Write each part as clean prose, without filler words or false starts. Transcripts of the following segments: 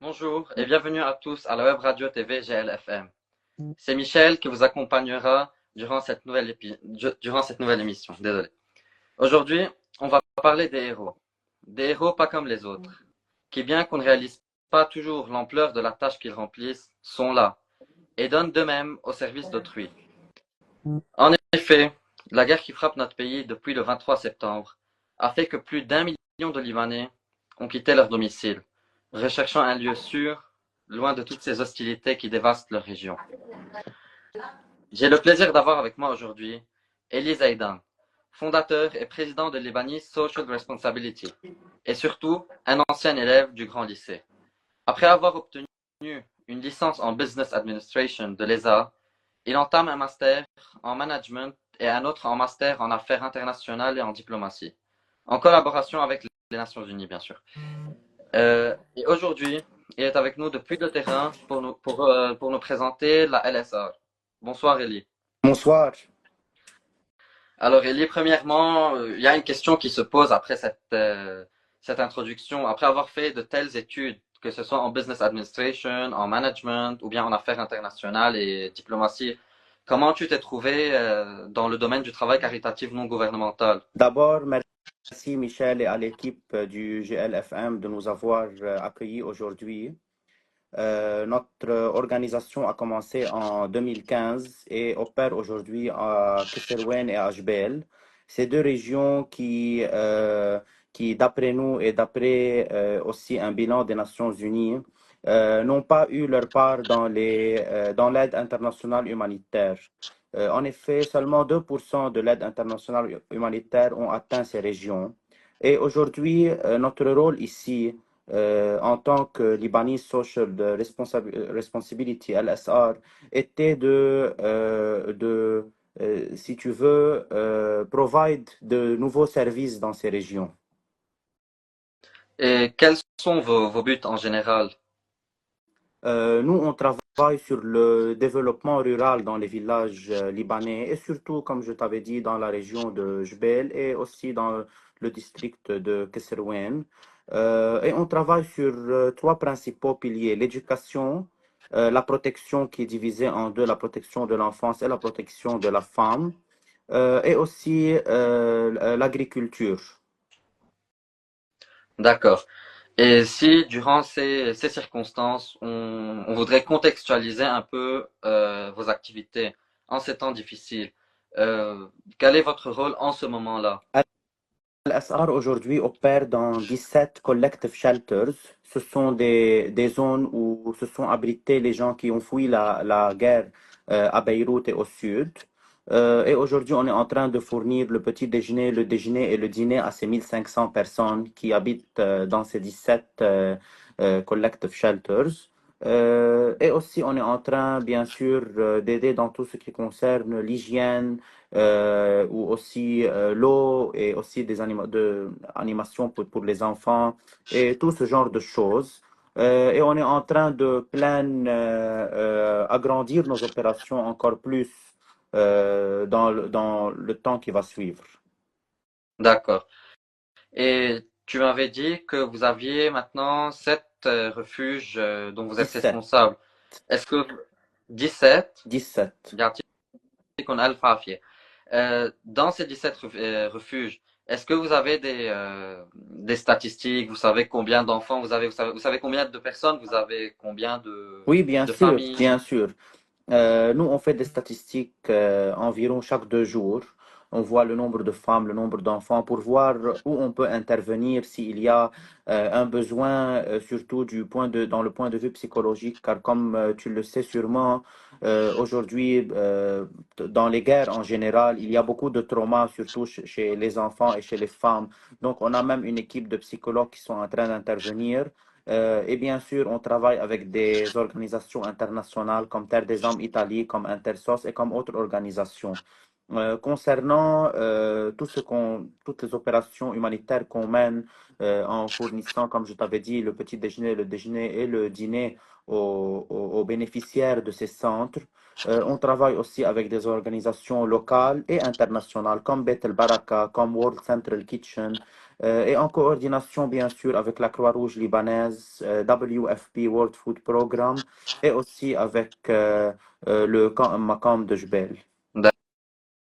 Bonjour et bienvenue à tous à la web radio TV GLFM. C'est Michel qui vous accompagnera durant cette nouvelle émission. Désolé. Aujourd'hui, on va parler des héros. Des héros pas comme les autres, qui bien qu'on ne réalise pas toujours l'ampleur de la tâche qu'ils remplissent, sont là et donnent d'eux-mêmes au service d'autrui. En effet, la guerre qui frappe notre pays depuis le 23 septembre a fait que plus d'1 million de Libanais ont quitté leur domicile, recherchant un lieu sûr, loin de toutes ces hostilités qui dévastent leur région. J'ai le plaisir d'avoir avec moi aujourd'hui Elie Zaidan, fondateur et président de Lebanese Social Responsibility, et surtout un ancien élève du Grand Lycée. Après avoir obtenu une licence en Business Administration de l'ESA, il entame un master en management et un autre en master en affaires internationales et en diplomatie, en collaboration avec les Nations Unies, bien sûr. Et aujourd'hui, il est avec nous depuis le terrain pour nous présenter la LSR. Bonsoir, Elie. Bonsoir. Alors, Elie, premièrement, il y a une question qui se pose après cette introduction. Après avoir fait de telles études, que ce soit en business administration, en management ou bien en affaires internationales et diplomatie, comment tu t'es trouvé dans le domaine du travail caritatif non gouvernemental? D'abord, merci Michel et à l'équipe du GLFM de nous avoir accueillis aujourd'hui. Notre organisation a commencé en 2015 et opère aujourd'hui à Kesserwen et à Jbel. Ces deux régions qui d'après nous et d'après aussi un bilan des Nations Unies, n'ont pas eu leur part dans l'aide internationale humanitaire. En effet, seulement 2% de l'aide internationale humanitaire ont atteint ces régions. Et aujourd'hui, notre rôle ici, en tant que Lebanese Social Responsibility, LSR, était si tu veux, provide de nouveaux services dans ces régions. Et quels sont vos buts en général? Nous, on travaille sur le développement rural dans les villages libanais et surtout, comme je t'avais dit, dans la région de Jbel et aussi dans le district de Kesserwen. Et on travaille sur trois principaux piliers, l'éducation, la protection qui est divisée en deux, la protection de l'enfance et la protection de la femme, et aussi l'agriculture. D'accord. Et si, durant ces circonstances, on voudrait contextualiser un peu vos activités en ces temps difficiles, quel est votre rôle en ce moment-là? LSR aujourd'hui opère dans 17 collective shelters. Ce sont des zones où se sont abrités les gens qui ont fui la guerre à Beyrouth et au sud. Et aujourd'hui, on est en train de fournir le petit déjeuner, le déjeuner et le dîner à ces 1500 personnes qui habitent dans ces 17 collective shelters. Et aussi, on est en train, bien sûr, d'aider dans tout ce qui concerne l'hygiène, ou aussi l'eau et aussi animations pour les enfants et tout ce genre de choses. Et on est en train de agrandir nos opérations encore plus dans le temps qui va suivre. D'accord. Et tu m'avais dit que vous aviez maintenant 7 refuges dont vous êtes 17, responsable. Est-ce que 17, 17. يعطيكم ألف عافية. Dans ces 17 refuges, est-ce que vous avez des statistiques? Vous savez combien d'enfants vous avez? Vous savez combien de personnes vous avez? Combien Oui, bien de sûr, familles? bien sûr. Nous, on fait des statistiques environ chaque 2 jours. On voit le nombre de femmes, le nombre d'enfants pour voir où on peut intervenir s'il y a un besoin, surtout dans le point de vue psychologique, car comme tu le sais sûrement, aujourd'hui, dans les guerres en général, il y a beaucoup de traumas, surtout chez les enfants et chez les femmes. Donc, on a même une équipe de psychologues qui sont en train d'intervenir. Et bien sûr, on travaille avec des organisations internationales comme Terre des Hommes Italie, comme Intersos et comme autres organisations. Concernant toutes les opérations humanitaires qu'on mène en fournissant, comme je t'avais dit, le déjeuner et le dîner aux bénéficiaires de ces centres, on travaille aussi avec des organisations locales et internationales comme Beit el Baraka, comme World Central Kitchen, et en coordination bien sûr avec la Croix-Rouge libanaise, WFP World Food Programme et aussi avec le camp Makam de Jbel.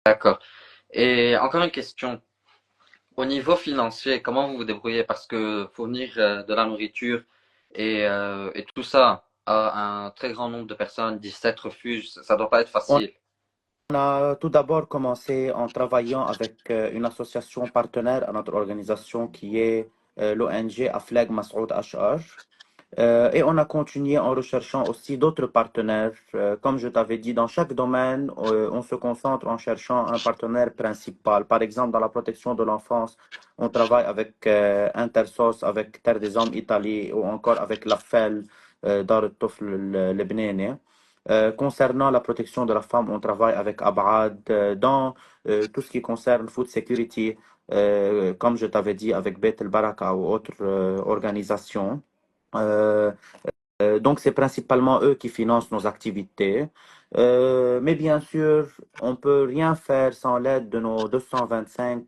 D'accord. Et encore une question. Au niveau financier, comment vous vous débrouillez? Parce que fournir de la nourriture et tout ça à un très grand nombre de personnes, 17 refuges, ça doit pas être On facile. a tout d'abord commencé en travaillant avec une association partenaire à notre organisation qui est l'ONG Afleg Masoud Ashar. Et on a continué en recherchant aussi d'autres partenaires. Comme je t'avais dit, dans chaque domaine, on se concentre en cherchant un partenaire principal. Par exemple, dans la protection de l'enfance, on travaille avec Intersos, avec Terre des Hommes Italie ou encore avec l'AFEL, Dar el-Tofl Lebanese. Concernant la protection de la femme, on travaille avec Abad. Dans tout ce qui concerne food security, comme je t'avais dit, avec Beit el Baraka ou autres organisations. Euh, donc, c'est principalement eux qui financent nos activités. Mais bien sûr, on peut rien faire sans l'aide de nos 225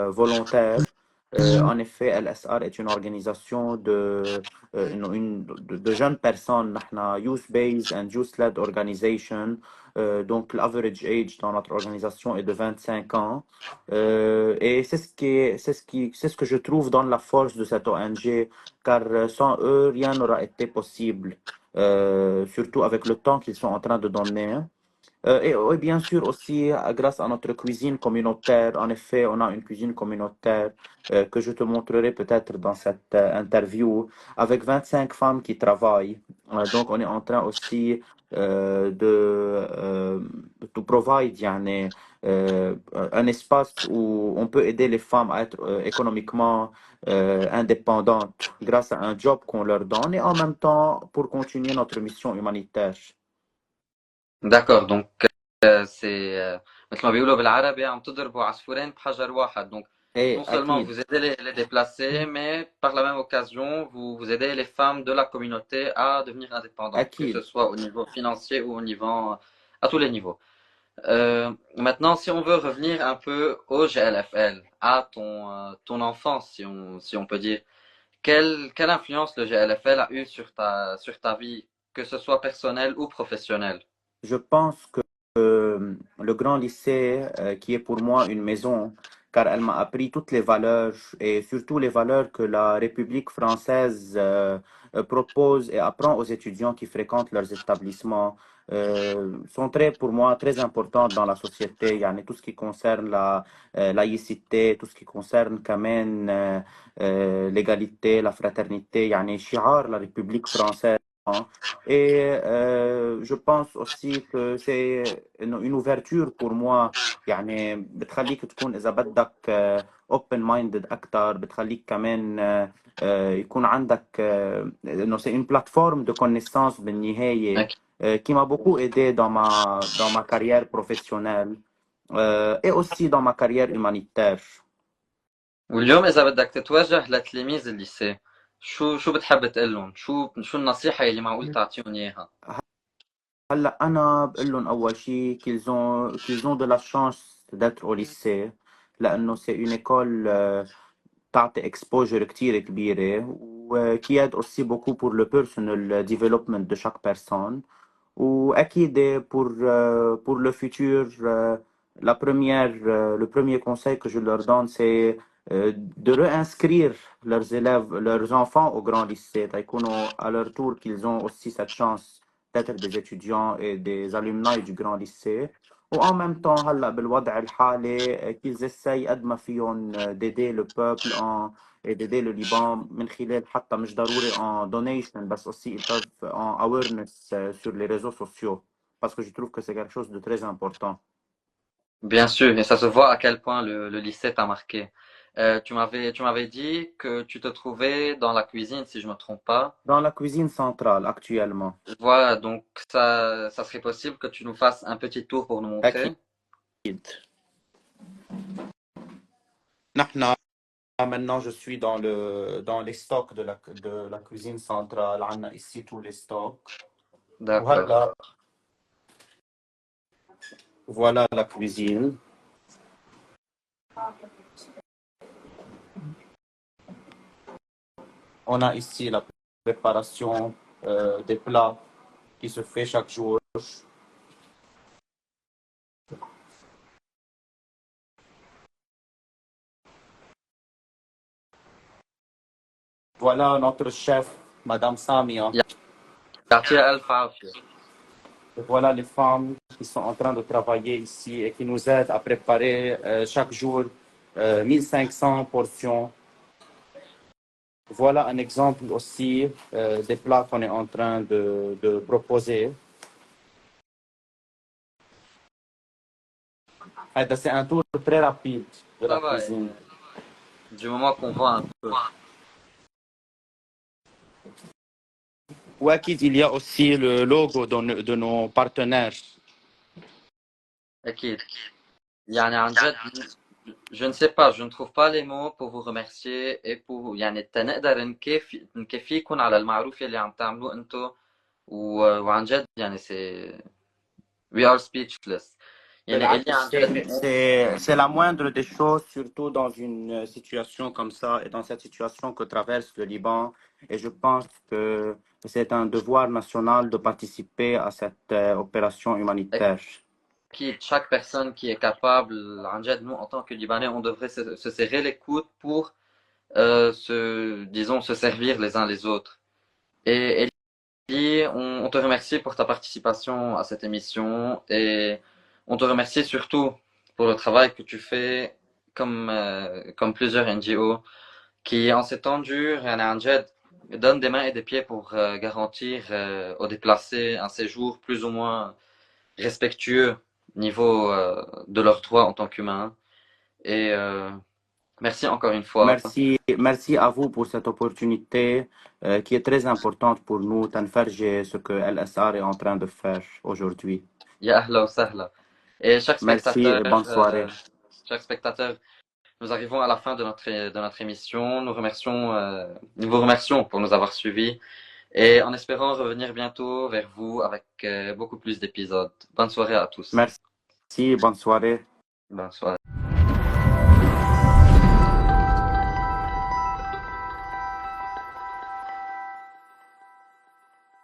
volontaires. En effet, LSR est une organisation de jeunes personnes, نحن youth-based and youth-led organization. Donc, l'average age dans notre organisation est de 25 ans. Et c'est ce que je trouve dans la force de cette ONG, car sans eux, rien n'aura été possible, surtout avec le temps qu'ils sont en train de donner. Et bien sûr aussi, grâce à notre cuisine communautaire, en effet, on a une cuisine communautaire que je te montrerai peut-être dans cette interview, avec 25 femmes qui travaillent. Donc, on est en train aussi de provide يعني, un espace où on peut aider les femmes à être économiquement indépendantes grâce à un job qu'on leur donne et en même temps pour continuer notre mission humanitaire. D'accord, donc c'est مثل ما بيقولوا بالعربي عم تضربوا عصفورين بحجر واحد. Donc Et non seulement أكيد vous aidez les déplacés, mais par la même occasion, vous aidez les femmes de la communauté à devenir indépendantes, que ce أكيد soit au niveau financier ou au niveau, à tous les niveaux. Maintenant, si on veut revenir un peu au GLFL, à ton enfance, si on peut dire, quelle influence le GLFL a eu sur ta vie, que ce soit personnelle ou professionnelle? Je pense que le grand lycée, qui est pour moi une maison, car elle m'a appris toutes les valeurs et surtout les valeurs que la République française propose et apprend aux étudiants qui fréquentent leurs établissements, sont très, pour moi, très importantes dans la société. Il y a tout ce qui concerne la laïcité, tout ce qui concerne quand même l'égalité, la fraternité, il y a شعار la République française. Et je pense aussi que c'est une ouverture pour moi يعني بتخليك تكون إذا بدك open minded أكتر بتخليك كمان يكون عندك إنه c'est une plateforme de connaissances بالنهاية qui m'a beaucoup aidé dans ma carrière professionnelle et aussi dans ma carrière humanitaire. واليوم إذا بدك تتوجه لتلاميذ الليسي، شو بتحب تقول لهم؟ شو النصيحة اللي معقول تعطيهم إياها؟ هلا أنا بقول لهم أول شيء qu'ils ont de la chance d'être au lycée لأنه c'est une école تعطي exposure كتير كبيرة وكي aide aussi beaucoup pour le personal development de chaque personne. وأكيد pour le futur, le premier conseil que je leur donne, c'est de réinscrire leurs élèves, leurs enfants au grand lycée. تيكونوا à leur tour qu'ils ont aussi cette chance d'être des étudiants et des alumni du grand lycée. وen même temps هلا بالوضع الحالي qu'ils essayent قد ما فيهم d'aider le peuple et d'aider le Liban من خلال حتى مش ضروري en donation بس aussi ils peuvent en awareness sur les réseaux sociaux parce que je trouve que c'est quelque chose de très important. Bien sûr, et ça se voit à quel point le lycée t'a marqué. Tu m'avais dit que tu te trouvais dans la cuisine, si je me trompe pas. Dans la cuisine centrale actuellement. Voilà, donc ça serait possible que tu nous fasses un petit tour pour nous أكيد. montrer. نحن maintenant je suis dans les stocks de la cuisine centrale. On a ici tous les stocks. D'accord. وهلا voilà la cuisine. On a ici la préparation des plats qui se fait chaque jour. Voilà notre chef, Madame Samia. يعطيها ألف عافية. Et voilà les femmes qui sont en train de travailler ici et qui nous aident à préparer chaque jour 1500 portions. Voilà un exemple aussi des plats qu'on est en train de proposer. C'est un tour très rapide de la Ouais, ouais, cuisine. du moment qu'on voit un peu. Wakid, il y a aussi le logo de nos partenaires. أكيد. يعني عن جد je ne sais pas, je ne trouve pas les mots pour vous remercier et pour يعني تنقدر نكفيكم على المعروف اللي عم تعملوه انتو وعن جد يعني we are speechless. يعني اللي عن جد C'est la moindre des choses, surtout dans une situation comme ça et dans cette situation que traverse le Liban. Et je pense que c'est un devoir national de participer à cette opération humanitaire. أكيد chaque personne qui est capable عن جد nous en tant que Libanais on devrait se serrer les coudes pour disons se servir les uns les autres. Et Ellie, on te remercie pour ta participation à cette émission et on te remercie surtout pour le travail que tu fais comme plusieurs NGO qui, en ces temps durs, يعني عن جد, donnent des mains et des pieds pour garantir aux déplacés un séjour plus ou moins respectueux niveau de leurs droits en tant qu'humains. Et merci encore une fois. Merci à vous pour cette opportunité qui est très importante pour nous, Tanferge, ce que LSR est en train de faire aujourd'hui. Ya ahla wa sahla. Et Merci et bonne soirée. chers spectateurs, nous arrivons à la fin de notre émission. Nous vous remercions pour nous avoir suivis et en espérant revenir bientôt vers vous avec beaucoup plus d'épisodes. Bonne soirée à tous. Merci, bonne soirée. Bonne soirée.